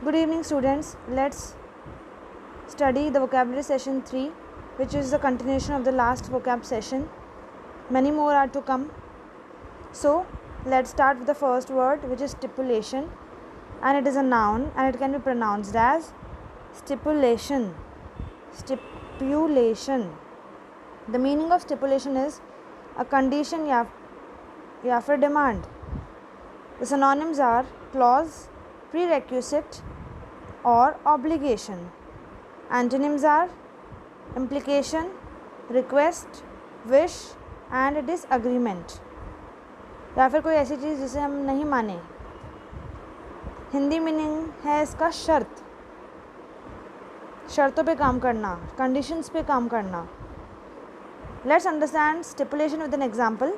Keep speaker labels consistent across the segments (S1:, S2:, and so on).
S1: Good evening, students. Let's study the vocabulary session 3, which is the continuation of the last vocab session. Many more are to come. So, let's start with the first word, which is stipulation, and it is a noun and it can be pronounced as stipulation. Stipulation. The meaning of stipulation is a condition या फिर demand. The synonyms are clause, prerequisite or obligation. Antonyms are implication, request, wish and disagreement. या फिर कोई ऐसी चीज़ जिसे हम नहीं माने. हिंदी मीनिंग है इसका शर्त, शर्तों पे काम करना, कंडीशंस पे काम करना. Let's understand stipulation with an example.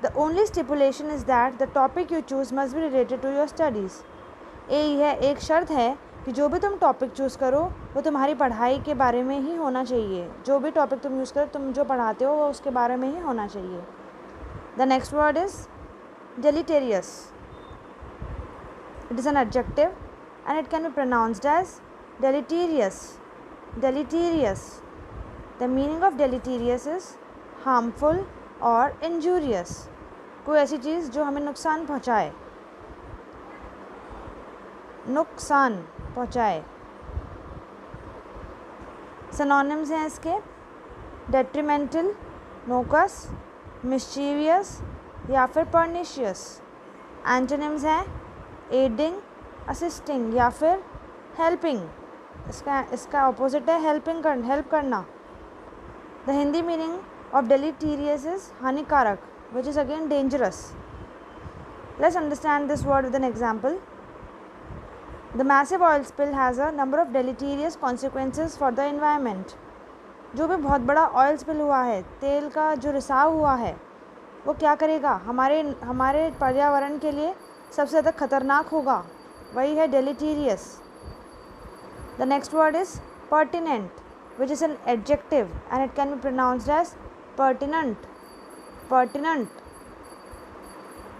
S1: The only stipulation is that the topic you choose must be related to your studies. एक शर्त है कि जो भी तुम टॉपिक चूज़ करो वो तुम्हारी पढ़ाई के बारे में ही होना चाहिए. जो भी टॉपिक तुम यूज़ करो, तुम जो पढ़ाते हो वो उसके बारे में ही होना चाहिए. The next word is deleterious. It is an adjective and it can be pronounced as deleterious. Deleterious. The meaning of deleterious is harmful और injurious. कोई ऐसी चीज़ जो हमें नुकसान पहुँचाए. Synonyms हैं इसके detrimental, nocus, mischievous या फिर pernicious. Antonyms हैं aiding, assisting या फिर helping. इसका opposite है help करना. The Hindi meaning of deleterious is हानिकारक, which is again dangerous. Let's understand this word with an example. The massive oil spill has a number of deleterious consequences for the environment. जो भी बहुत बड़ा oil spill हुआ है, तेल का जो रिसाव हुआ है, वो क्या करेगा, हमारे पर्यावरण के लिए सबसे ज़्यादा खतरनाक होगा. वही है deleterious. The next word is pertinent, which is an adjective and it can be pronounced as pertinent. Pertinent.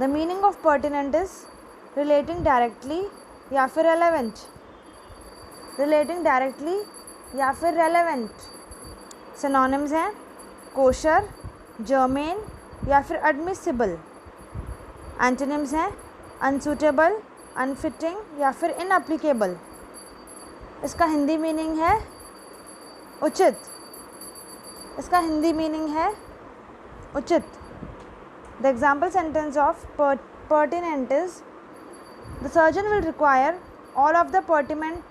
S1: The meaning of pertinent is relating directly या फिर relevant. Relating directly या फिर relevant. Synonyms हैं kosher, germane या फिर admissible. Antonyms हैं unsuitable, unfitting या फिर inapplicable. इसका हिंदी मीनिंग है उचित. इसका हिंदी मीनिंग है उचित. The example sentence of pertinent is the surgeon will require all of the pertinent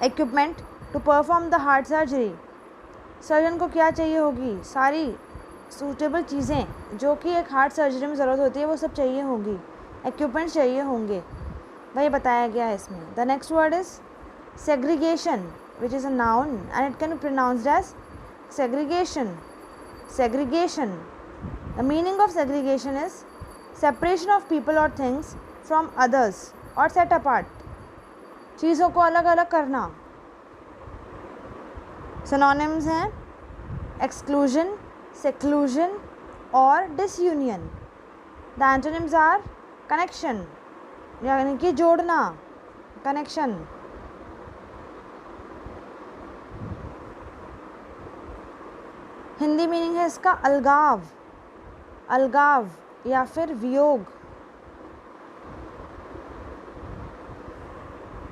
S1: equipment to perform the heart surgery. Surgeon को क्या चाहिए होगी, सारी सूटेबल चीज़ें जो कि एक हार्ट सर्जरी में ज़रूरत होती है वो सब चाहिए होगी, इक्विपमेंट्स चाहिए होंगे. वही बताया गया है इसमें. The next word is segregation, which is a noun and it can be pronounced as segregation. Segregation. The meaning of segregation is separation of people or things from others or set apart. चीज़ों को अलग अलग करना. Synonyms हैं exclusion, seclusion और disunion. The antonyms are connection, यानी कि जोड़ना, connection. हिंदी मीनिंग है इसका अलगाव या फिर वियोग.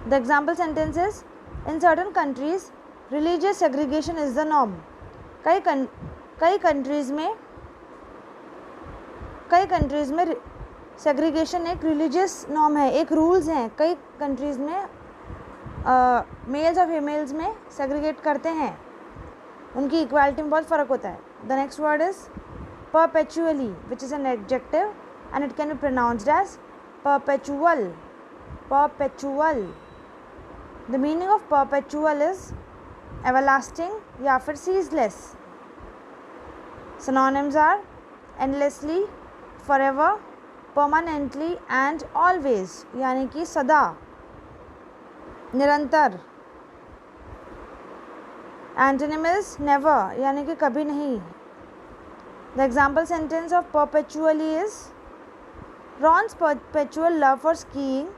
S1: The example sentence is in certain countries religious segregation is the norm. कई कंट्रीज़ में सेग्रीगेशन एक रिलीजियस नॉर्म है, एक रूल्स हैं. कई कंट्रीज़ में मेल्स और फीमेल्स में सेग्रीगेट करते हैं. उनकी इक्वालिटी में बहुत फ़र्क होता है. The next word is perpetually, which is an adjective and it can be pronounced as perpetual. Perpetual. The meaning of perpetual is everlasting या फिर ceaseless. Synonyms are endlessly, forever, permanently and always, यानी कि सदा, निरंतर. Antonym is never, यानी कि कभी नहीं. The example sentence of perpetually is Ron's perpetual love for skiing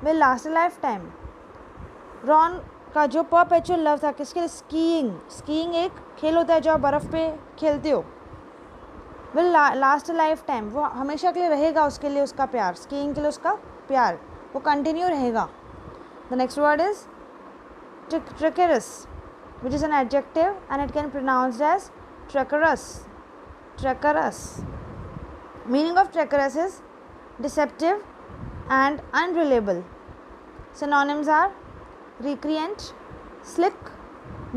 S1: will last a life time. Ron का जो परपेचुअल लव था किसके लिए? स्कीइंग एक खेल होता है जो आप बर्फ़ पे खेलते हो। Will last a life time, वो हमेशा के लिए रहेगा उसके लिए उसका प्यार, स्कीइंग के लिए उसका प्यार वो कंटिन्यू रहेगा। The next word is treacherous, which is an adjective and it can be pronounced as treacherous. Meaning of treacherous is deceptive and unreliable. Synonyms are recreant, slick,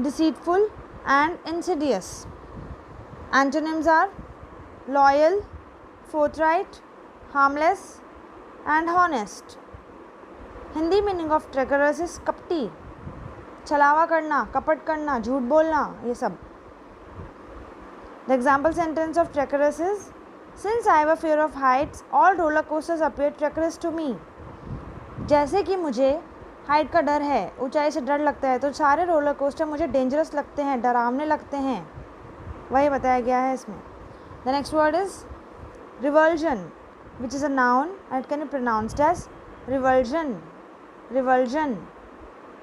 S1: deceitful and insidious. Antonyms are loyal, forthright, harmless and honest. Hindi meaning of treacherous is कपटी, छलावा करना, कपट करना, झूठ बोलना, ये सब। The example sentence of treacherous is, since I have a fear of heights, all roller coasters appear treacherous to me. जैसे कि मुझे हाइट का डर है, ऊंचाई से डर लगता है, तो सारे रोलर कोस्टर मुझे डेंजरस लगते हैं, डरावने लगते हैं। वही बताया गया है इसमें। The next word is revulsion, which is a noun and it can be pronounced as revulsion.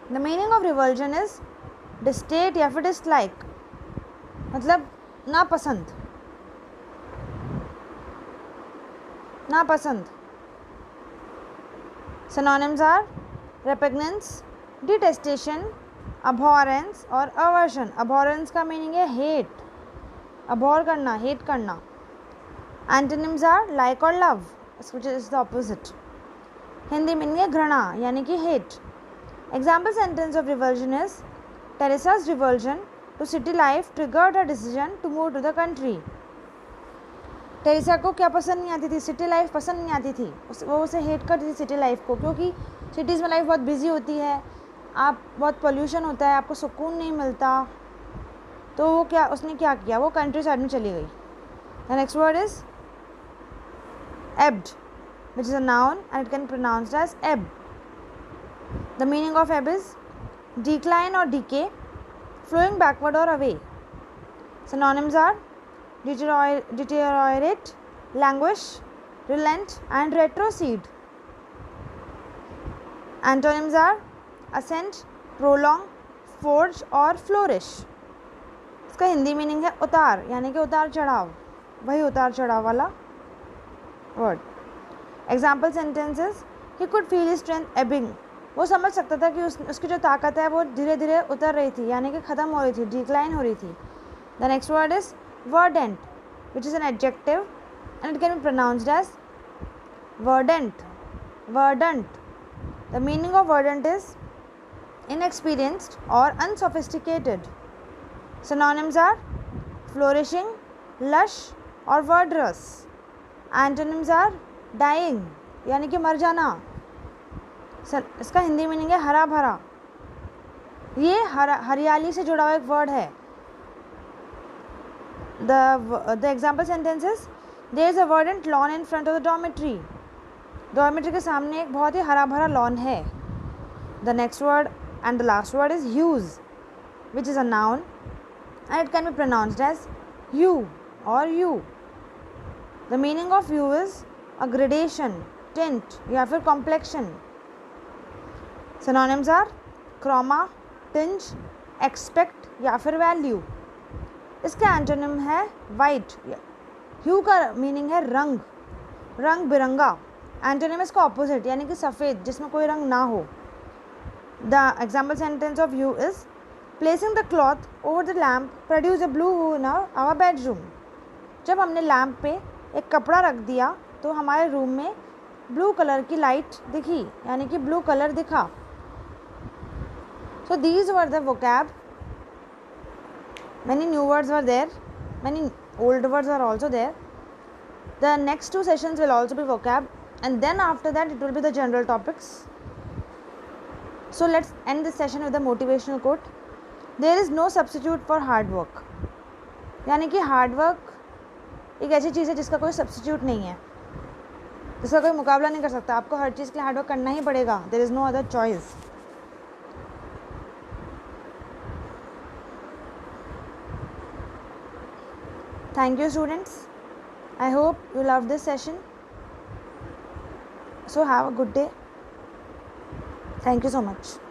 S1: The meaning of revulsion is distaste या फिर dislike, मतलब नापसंद। Synonyms are repugnance, detestation, abhorrence और aversion. Abhorrence का meaning है hate, abhor करना, hate करना। Antonyms are like or love, which is the opposite. Hindi meaning है घृणा यानी कि hate. Example sentence of revulsion is, Teresa's revulsion to city life triggered her decision to move to the country. Teresa को क्या पसंद नहीं आती थी? सिटी लाइफ पसंद नहीं आती थी, वो उसे हेट करती थी सिटी लाइफ को, क्योंकि सिटीज़ में लाइफ बहुत बिजी होती है, आप बहुत पोल्यूशन होता है, आपको सुकून नहीं मिलता। तो वो क्या उसने क्या किया, वो कंट्री साइड में चली गई। The next word is ebbed, which is a noun and it can be pronounced as ebb. The meaning of ebb is decline or decay, flowing backward or away. Synonyms are deteriorate, languish, relent and retrocede. Antonyms are ascend, prolong, forge और flourish. इसका Hindi meaning है उतार, यानी कि उतार चढ़ाव, वही उतार चढ़ाव वाला word. Example sentences, he could feel his strength Ebbing, वो समझ सकता था कि उसकी जो ताकत है वो धीरे धीरे उतर रही थी, यानी कि ख़त्म हो रही थी, डिक्लाइन हो रही थी। The next word is verdant, which is an adjective and it can be pronounced as verdant. The meaning of verdant is inexperienced or unsophisticated. Synonyms are flourishing, lush और verdurous. Antonyms are dying, यानी कि मर जाना। इसका Hindi meaning है हरा भरा, ये हरियाली से जुड़ा हुआ एक वर्ड है। The example sentence is, there is a verdant lawn in front of the dormitory. Dormitory के सामने एक बहुत ही हरा भरा लॉन है। The next word and the last word is hues, which is a noun and it can be pronounced as hue or you. The meaning of hue is a gradation, tint या फिर complexion. Synonyms are chroma, tinge, expect या फिर value. इसका antonym है white. ह्यू का meaning है रंग, रंग बिरंगा। एंटोनिम इसका ऑपोजिट, यानी कि सफ़ेद जिसमें कोई रंग ना हो। The example sentence of hue is, placing the cloth over the lamp produce a blue hue in our bedroom. जब हमने लैम्प पे एक कपड़ा रख दिया तो हमारे रूम में ब्लू कलर की लाइट दिखी, यानी कि ब्लू कलर दिखा। So these were the vocab. Many new words were there, many old words are also there. The next two sessions will also be vocab, and then after that it will be the general topics. So let's end this session with a motivational quote. There is no substitute for hard work. यानी कि hard work एक ऐसी चीज़ है जिसका कोई substitute नहीं है, जिसका कोई मुकाबला नहीं कर सकता। आपको हर चीज़ के लिए हार्ड वर्क करना ही पड़ेगा। There is no other choice. Thank you students. I hope you loved this session. So have a good day. Thank you so much.